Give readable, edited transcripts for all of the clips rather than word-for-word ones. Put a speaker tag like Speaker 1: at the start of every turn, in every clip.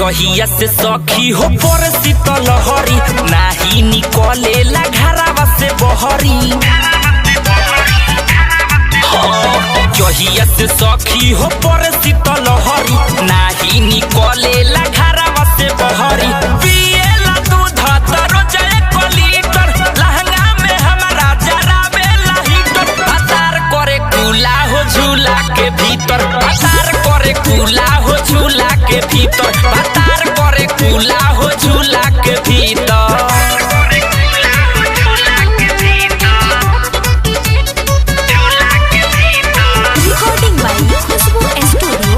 Speaker 1: जहिया से सखी हो पर शीतल हरी नाही निकलेला घरावा से बहरी। जहिया से सखी हो पर शीतल हरी नाही निकलेला घरावा से बहरी। पिएला दूध रोज 1 लीटर लहंगा में हमारा जरावेला हीटर। पतार करे कूला हो झूला के भीतर, पतार करे कूला हो झूला के भीतर, पतार करे कूला हो झूला के भीतर।
Speaker 2: रिकॉर्डिंग बाय खुशबू स्टूडियो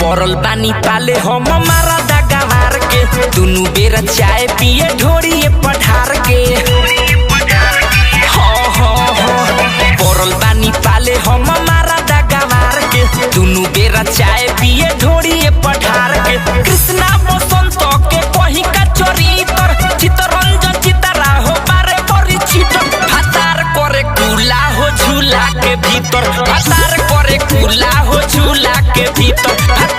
Speaker 1: परल बानी पाले हम मारा दागा मार के दुनु बेरा चाय पिए ढोरिए पठार के। परल बानी पाले हम मारा दागा मार के दुनु बेरा चाय पिए ढोरिए पठार के। कृष्णा बसंत के कही का चरितर चितरंजन चितरा हो बारे बड़ी चितर। पतार करे कूला हो झूला के भीतर, पतार करे कूला हो झूला के भीतर।